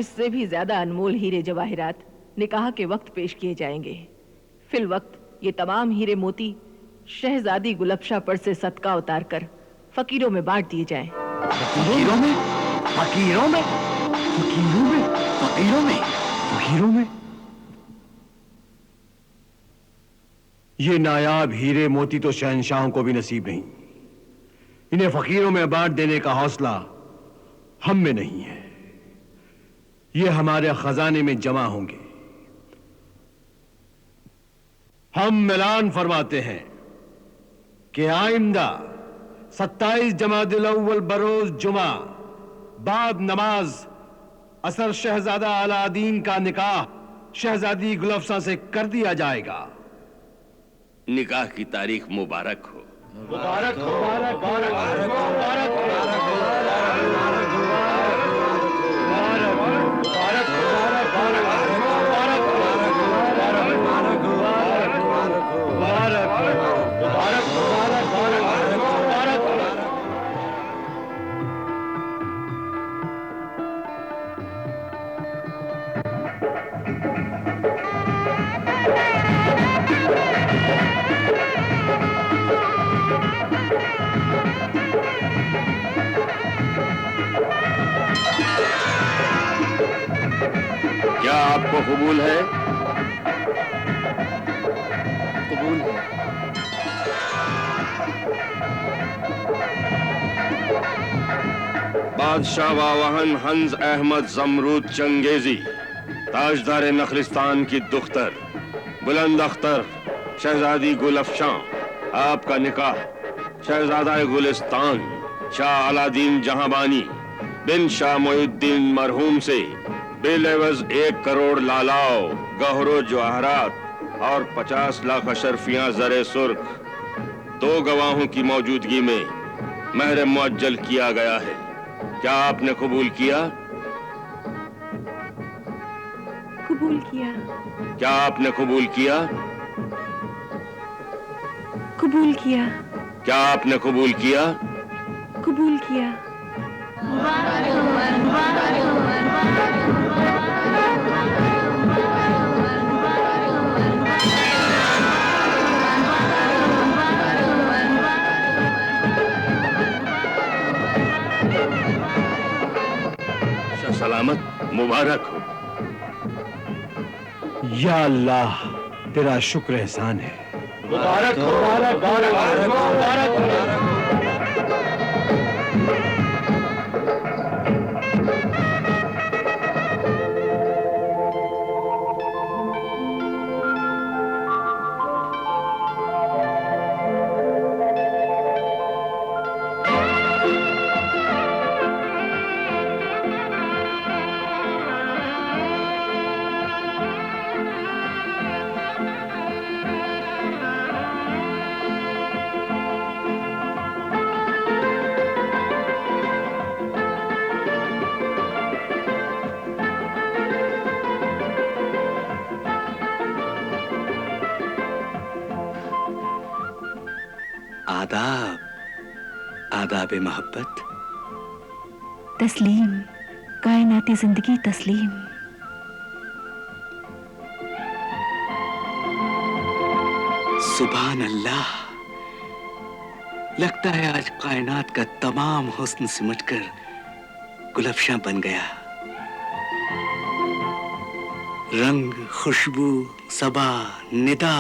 इससे भी ज्यादा अनमोल हीरे जवाहिरात निकाह के वक्त पेश किए जाएंगे। फिल वक्त ये तमाम हीरे मोती शहजादी गुलफशा पर से सदका उतार कर फकीरों में बांट दिए जाएं। फकीरों में? फकीरों में? फकीरों में? फकीरों में? फकीरों में? ये नायाब हीरे मोती तो शहंशाहों को भी नसीब नहीं। इन्हें फकीरों में बांट देने का हौसला हम में नहीं है। ये हमारे खजाने में जमा होंगे। हम ऐलान फरमाते हैं कि आइंदा 27 जमादिल अव्वल बरोज जुमा बाद नमाज असर शहजादा अलादीन का निकाह शहजादी गुलफशा से कर दिया जाएगा। निकाह की तारीख मुबारक हो। मुबारक हो, मुबारक हो, मुबारक हो, क्या आपको कबूल है? कबूल है। बादशाह वाहन हंस अहमद जमरूद चंगेजी ताजदार नखलिस्तान की दुख्तर बुलंद अख्तर शहजादी गुलफशा, आपका निकाह शहजादा गुलिस्तान शाह अलादीन जहांबानी बिन शाह मोहिउद्दीन मरहूम से बेलेवज 1 करोड़ लालाओ गहरो जवाहरात और 50 लाख अशरफियां जरे सुर्ख 2 गवाहों की मौजूदगी में महर मुअज्जल किया गया है। क्या आपने कबूल किया? कबूल किया। क्या आपने कबूल किया? कबूल किया। क्या आपने कबूल किया? कबूल किया। सलामत मुबारक हो। या अल्लाह तेरा शुक्र एहसान है। मुबारक हो, मुबारक हो, मुबारक हो। आदाब, आदाब मोहब्बत। तस्लीम, कायनाती जिंदगी तस्लीम। सुभान अल्लाह, लगता है आज कायनात का तमाम हुस्न सिमटकर गुलफशा बन गया। रंग, खुशबू, सबा, निदा,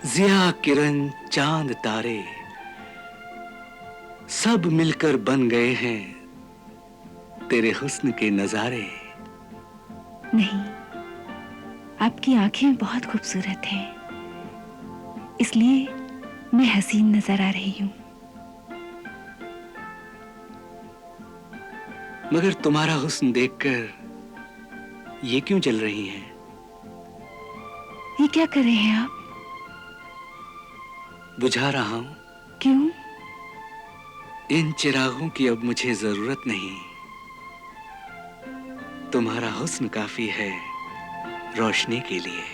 जिया, किरण, चांद, तारे सब मिलकर बन गए हैं तेरे हुस्न के नजारे। नहीं, आपकी आंखें बहुत खूबसूरत हैं, इसलिए मैं हसीन नजर आ रही हूं। मगर तुम्हारा हुस्न देखकर ये क्यों जल रही हैं? ये क्या कर रहे हैं आप? बुझा रहा हूं। क्यों? इन चिरागों की अब मुझे जरूरत नहीं। तुम्हारा हुस्न काफी है रोशनी के लिए।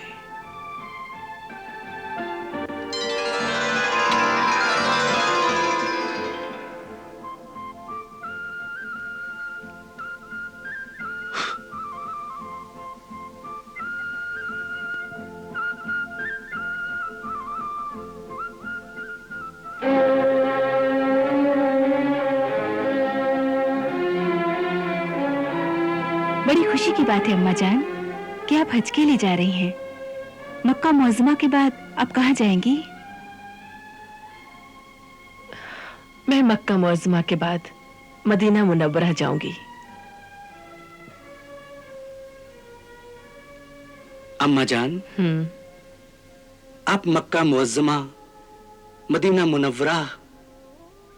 बड़ी खुशी की बात है अम्मा जान कि आप हज के लिए जा रही हैं। मक्का मुअज़्ज़मा के बाद आप कहाँ जाएंगी? मैं मक्का मुअज़्ज़मा के बाद मदीना मुनव्वरा जाऊंगी। अम्मा जान, आप मक्का मुअज़्ज़मा, मदीना मुनव्वरा,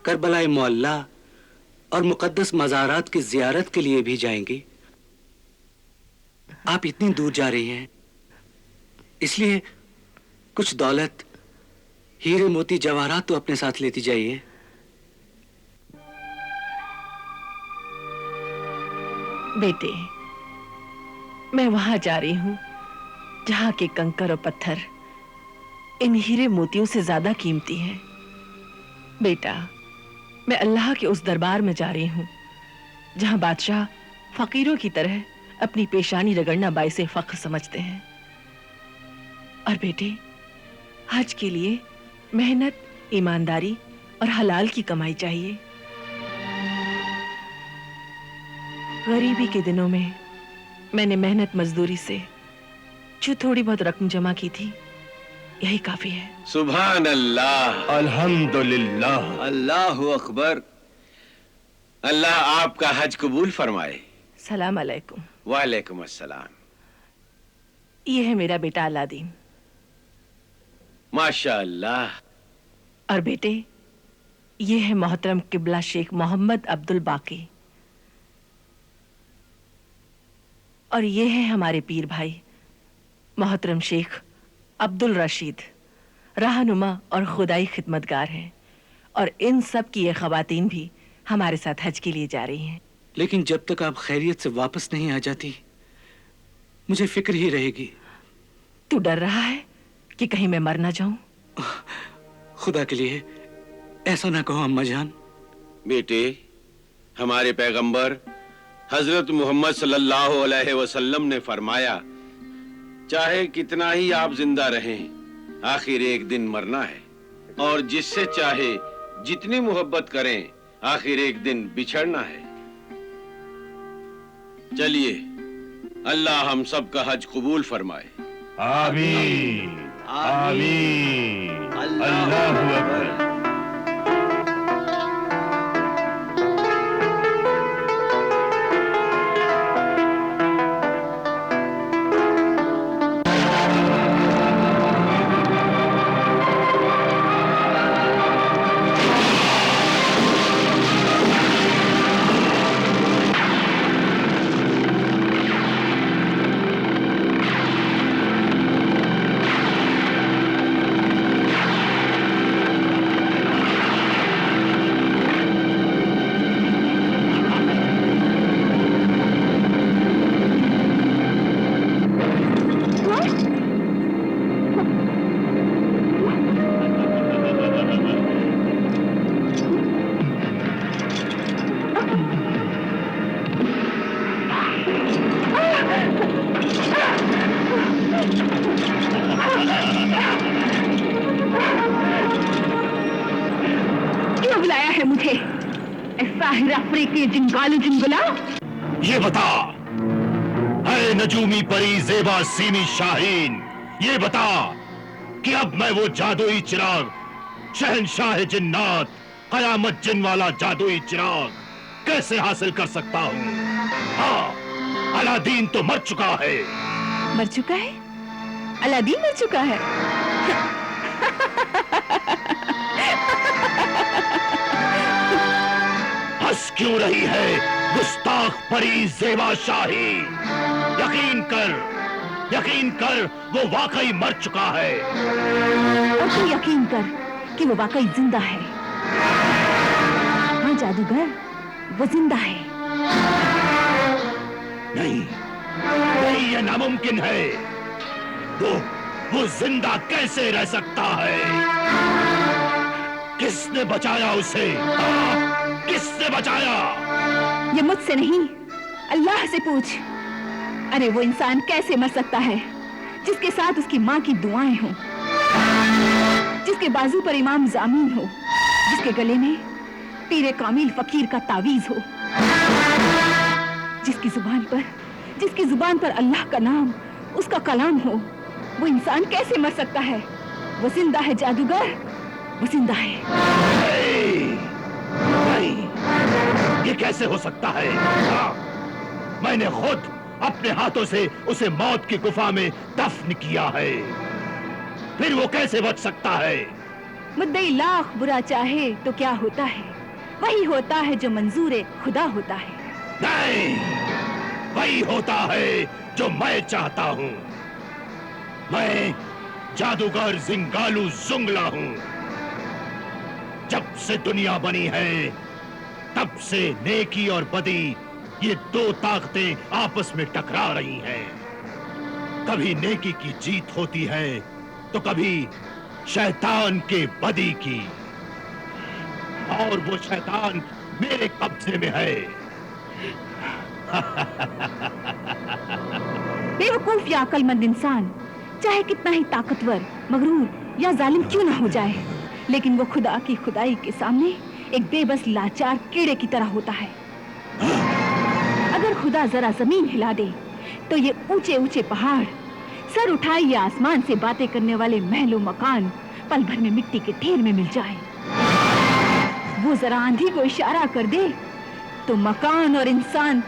करबला मुअल्ला और मुकद्दस मज़ारात की ज़ियारत के लिए भी जाएंगी। आप इतनी दूर जा रही हैं, इसलिए कुछ दौलत, हीरे मोती जवाहरात तो अपने साथ लेती जाइए। बेटे, मैं वहां जा रही हूं जहां के कंकर और पत्थर इन हीरे मोतियों से ज्यादा कीमती हैं। बेटा, मैं अल्लाह के उस दरबार में जा रही हूं जहां बादशाह फकीरों की तरह अपनी पेशानी रगड़ना बाइसे फख्र समझते हैं। और बेटे, हज के लिए मेहनत, ईमानदारी और हलाल की कमाई चाहिए। गरीबी के दिनों में मैंने मेहनत मजदूरी से जो थोड़ी बहुत रकम जमा की थी, यही काफी है। सुभान अल्लाह, अल्हम्दुलिल्लाह। अल्लाहु अकबर। अल्लाह आपका हज कबूल फरमाए। सलाम अलैकुम। वालेकुम अस्सलाम। ये है मेरा बेटा अलादीन। माशाअल्लाह। और बेटे, ये है मोहतरम किबला शेख मोहम्मद अब्दुल बाकी। और ये है हमारे पीर भाई मोहतरम शेख अब्दुल रशीद, रहनुमा और खुदाई खिदमतगार हैं। और इन सब की ये खवातीन भी हमारे साथ हज के लिए जा रही हैं। लेकिन जब तक आप खैरियत से वापस नहीं आ जाती, मुझे फिक्र ही रहेगी। तू डर रहा है कि कहीं मैं मर ना जाऊं? खुदा के लिए ऐसा ना कहो अम्मा जान। बेटे, हमारे पैगंबर हजरत मोहम्मद सल्लल्लाहु अलैहि वसल्लम ने फरमाया, चाहे कितना ही आप जिंदा रहें, आखिर एक दिन मरना है। और जिससे चाहे जितनी मोहब्बत करें, आखिर एक दिन बिछड़ना है। चलिए, अल्लाह हम सब का हज कबूल फरमाए। आमीन आमीन। अल्लाहु अकबर। क्यों बुलाया है मुझे? साहिर अफ्रीकी जिंगालू जिंगुला। ये बता, है नजूमी परी ज़ेबा सीमी शाहीन, ये बता कि अब मैं वो जादुई चिराग, शहंशाह जिन्नात, कयामत जिन वाला जादुई चिराग कैसे हासिल कर सकता हूँ? हाँ, अलादीन तो मर चुका है। मर चुका है? अलादीन मर चुका है? हंस क्यों रही है गुस्ताख परी ज़ेबा शाही? यकीन कर वो वाकई मर चुका है। और तू यकीन कर कि वो वाकई जिंदा है। हाँ जादूगर, वो जिंदा है। नहीं, ये नामुमकिन है। वो जिंदा कैसे रह सकता है? किसने बचाया उसे? किसने बचाया? ये मुझसे नहीं, अल्लाह से पूछ। अरे वो इंसान कैसे मर सकता है जिसके साथ उसकी माँ की दुआएं हों, जिसके बाजू पर इमाम जामीन हो, जिसके गले में पीरे कामिल फकीर का तावीज हो, जिसकी जुबान पर जिसकी जुबान पर अल्लाह का नाम, उसका कलाम हो, वो इंसान कैसे मर सकता है? वो जिंदा है जादूगर, वो जिंदा है। नहीं, ये कैसे हो सकता है? हाँ, मैंने खुद अपने हाथों से उसे मौत की गुफा में दफन किया है, फिर वो कैसे बच सकता है? मुद्दई लाख बुरा चाहे तो क्या होता है, वही होता है जो मंजूर खुदा होता है। नहीं, वही होता है जो मैं चाहता हूँ। मैं जादूगर जिंगालू जुंगला हूँ। जब से दुनिया बनी है, तब से नेकी और बदी, ये दो ताकतें आपस में टकरा रही हैं। कभी नेकी की जीत होती है तो कभी शैतान के बदी की, और वो शैतान मेरे कब्जे में है। बेवकूफ या अक्लमंद इंसान चाहे कितना ही ताकतवर, मगरूर या जालिम क्यों ना हो जाए, लेकिन वो खुदा की खुदाई के सामने एक बेबस लाचार कीड़े की तरह होता है। अगर खुदा जरा जमीन हिला दे तो ये ऊंचे ऊंचे पहाड़, सर उठाए या आसमान से बातें करने वाले महलों मकान पल भर में मिट्टी के ढेर में मिल जाए। वो जरा आंधी को इशारा कर दे तो मकान और इंसान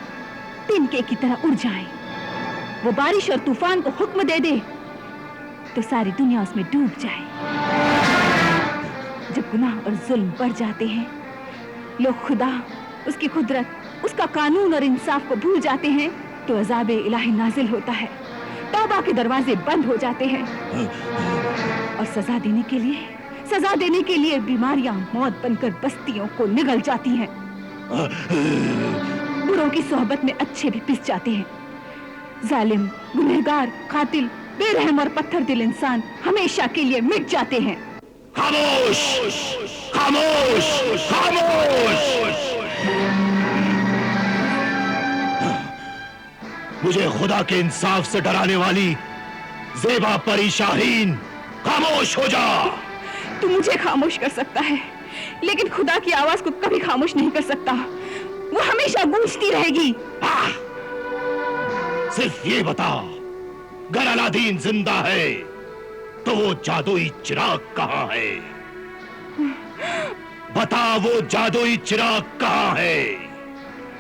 तिनके की तरह उड़ जाए। वो बारिश और तूफान को हुक्म दे दे तो सारी दुनिया उसमें डूब जाए। जब गुनाह और जुल्म बढ़ जाते हैं, लोग खुदा, उसकी कुदरत, उसका कानून और इंसाफ को भूल जाते हैं, तो अज़ाब इलाही नाजिल होता है, तौबा के दरवाजे बंद हो जाते हैं, और सजा देने के लिए बीमारियां मौत बनकर बस्तियों को निगल जाती हैं। बुरों की सोहबत में अच्छे भी पिस जाते हैं। जालिम, गुनहगार, कातिल, बेरहम और पत्थर दिल इंसान हमेशा के लिए मिट जाते हैं। खामोश! खामोश! खामोश! मुझे खुदा के इंसाफ से डराने वाली ज़ेबा परी शाहीन, खामोश हो जा! तू मुझे खामोश कर सकता है, लेकिन खुदा की आवाज को कभी खामोश नहीं कर सकता। वो हमेशा गूंजती रहेगी। सिर्फ ये बता, अगर अलादीन जिंदा है तो वो जादुई चिराग कहाँ है? बता, वो जादुई चिराग कहाँ है?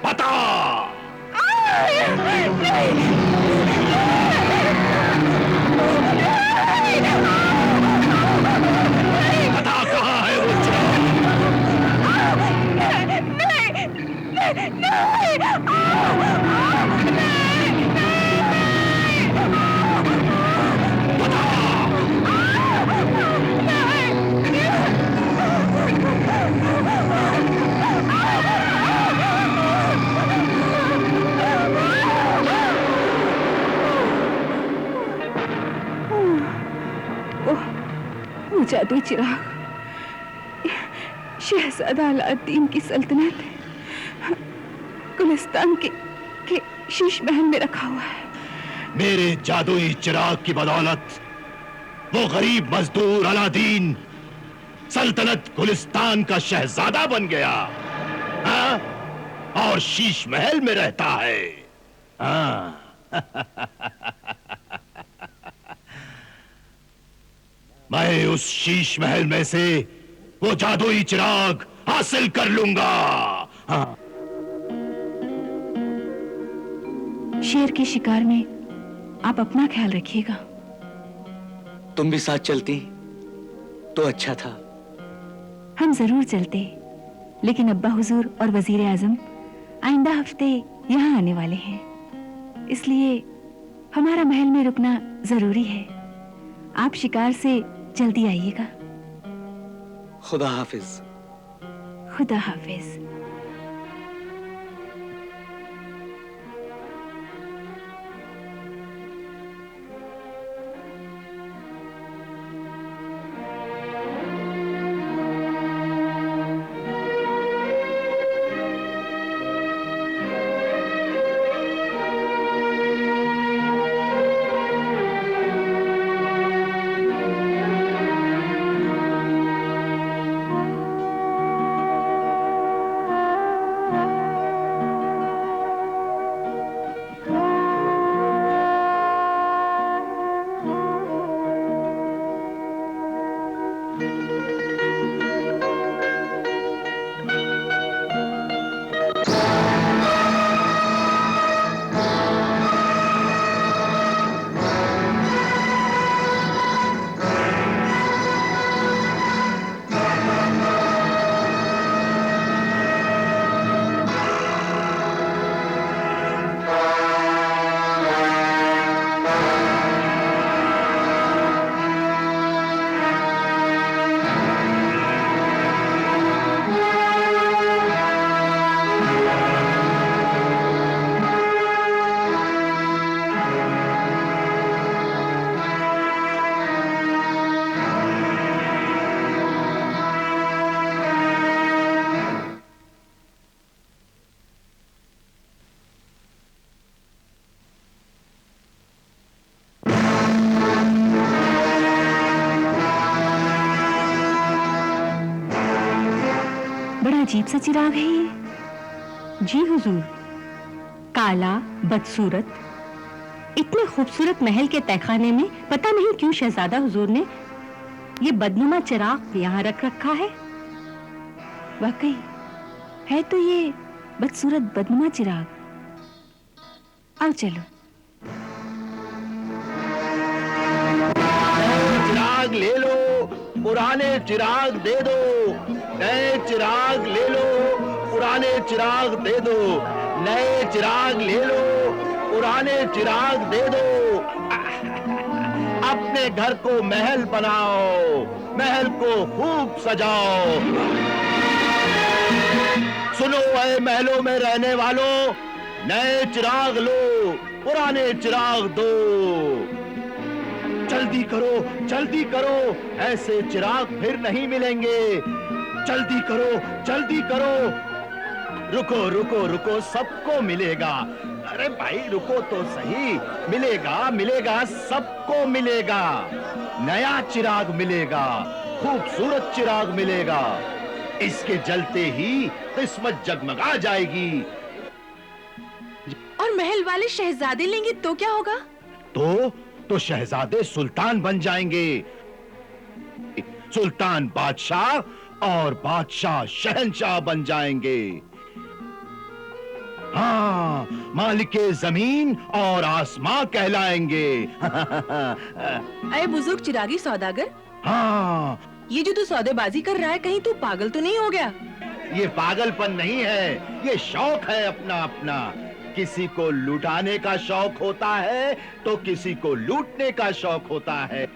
बता! बता, कहाँ है वो चिराग? वो जादुई चिराग शहजादा अलादीन की सल्तनत गुलिस्तान के शीश महल में रखा हुआ है। मेरे जादुई चिराग की बदौलत वो गरीब मजदूर अलादीन सल्तनत गुलिस्तान का शहजादा बन गया, हाँ? और शीश महल में रहता है। हाँ। मैं उस शीश महल में से वो जादुई चिराग हासिल कर लूंगा। हाँ। शेर के शिकार में आप अपना ख्याल रखिएगा। तुम भी साथ चलती तो अच्छा था। हम जरूर चलते, लेकिन अब्बा हुजूर और वजीर आजम आइंदा हफ्ते यहाँ आने वाले हैं, इसलिए हमारा महल में रुकना जरूरी है। आप शिकार से जल्दी आइएगा। खुदा हाफिज। खुदा हाफिज। अजीब सा चिराग है ये। जी हुजूर, काला, बदसूरत, इतने खूबसूरत महल के तहखाने में पता नहीं क्यों शहजादा हुजूर ने ये बदनुमा चिराग यहाँ रख रखा है। वाकई है तो ये बदसूरत बदनुमा चिराग। आओ चलो। चिराग ले लो, पुराने चिराग दे दो। नए चिराग ले लो, पुराने चिराग दे दो। नए चिराग ले लो, पुराने चिराग दे दो। अपने घर को महल बनाओ, महल को खूब सजाओ। सुनो ऐ महलों में रहने वालों, नए चिराग लो, पुराने चिराग दो। जल्दी करो, जल्दी करो, ऐसे चिराग फिर नहीं मिलेंगे। जल्दी करो, जल्दी करो। रुको रुको रुको, सबको मिलेगा। अरे भाई रुको तो सही, मिलेगा मिलेगा, सबको मिलेगा। नया चिराग मिलेगा, खूबसूरत चिराग मिलेगा। इसके जलते ही किस्मत जगमगा जाएगी। और महल वाले शहजादे लेंगे तो क्या होगा? तो शहजादे सुल्तान बन जाएंगे। सुल्तान बादशाह और बादशाह शहंशाह बन जाएंगे। हाँ, मालिके जमीन और आसमां कहलाएंगे। अरे बुजुर्ग चिरागी सौदागर, हाँ, ये जो तू सौदेबाजी कर रहा है, कहीं तू पागल तो नहीं हो गया? ये पागलपन नहीं है, ये शौक है अपना अपना। किसी को लुटाने का शौक होता है तो किसी को लूटने का शौक होता है।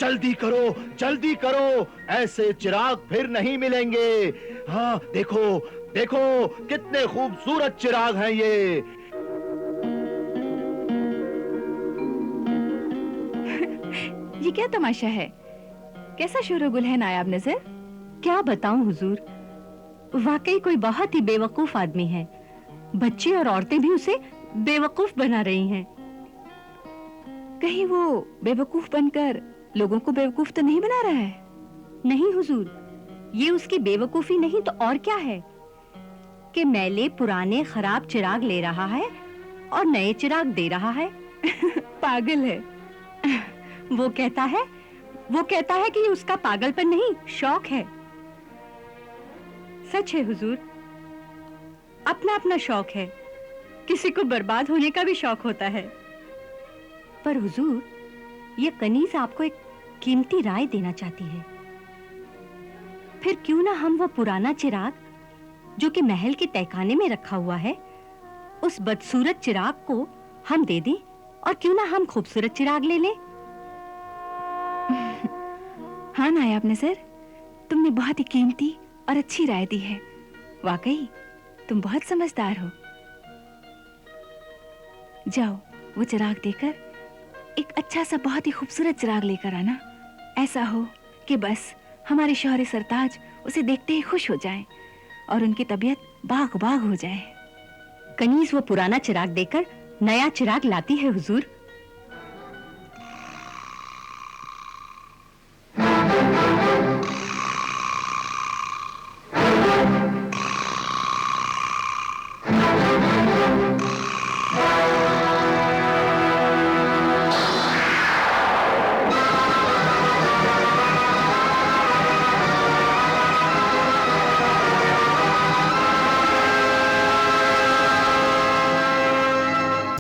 जल्दी करो, जल्दी करो, ऐसे चिराग फिर नहीं मिलेंगे। हाँ, देखो देखो, कितने खूबसूरत चिराग हैं ये। ये क्या तमाशा है? कैसा शोरगुल है नायाब नजर? क्या बताऊं हुजूर, वाकई कोई बहुत ही बेवकूफ आदमी है। बच्चे और औरतें भी उसे बेवकूफ बना रही हैं। कहीं वो बेवकूफ बनकर लोगों को बेवकूफ तो नहीं बना रहा है? नहीं हुजूर, ये उसकी बेवकूफी नहीं तो और क्या है कि मैले पुराने खराब चिराग ले रहा है और नए चिराग दे रहा है। पागल है। वो कहता है कि ये उसका पागलपन नहीं, शौक है। सच है हुजूर, अपना अपना शौक है। किसी को बर्बाद होने का भी शौक होता है। पर हुजूर, ये कनीज आपको एक कीमती राय देना चाहती है। फिर क्यों ना हम वो पुराना चिराग जो कि महल के तहखाने में रखा हुआ है, उस बदसूरत चिराग को हम दे दें और क्यों ना हम खूबसूरत चिराग ले लें। हाँ नायाब नजर, तुमने बहुत ही कीमती और अच्छी राय दी है। वाकई तुम बहुत समझदार हो। जाओ, वो चिराग देकर एक अच्छा सा बहुत ही खूबसूरत चिराग लेकर आना। ऐसा हो कि बस हमारे शौहरे सरताज उसे देखते ही खुश हो जाएं और उनकी तबीयत बाग बाग हो जाए। कनीज वो पुराना चिराग देकर नया चिराग लाती है हुजूर।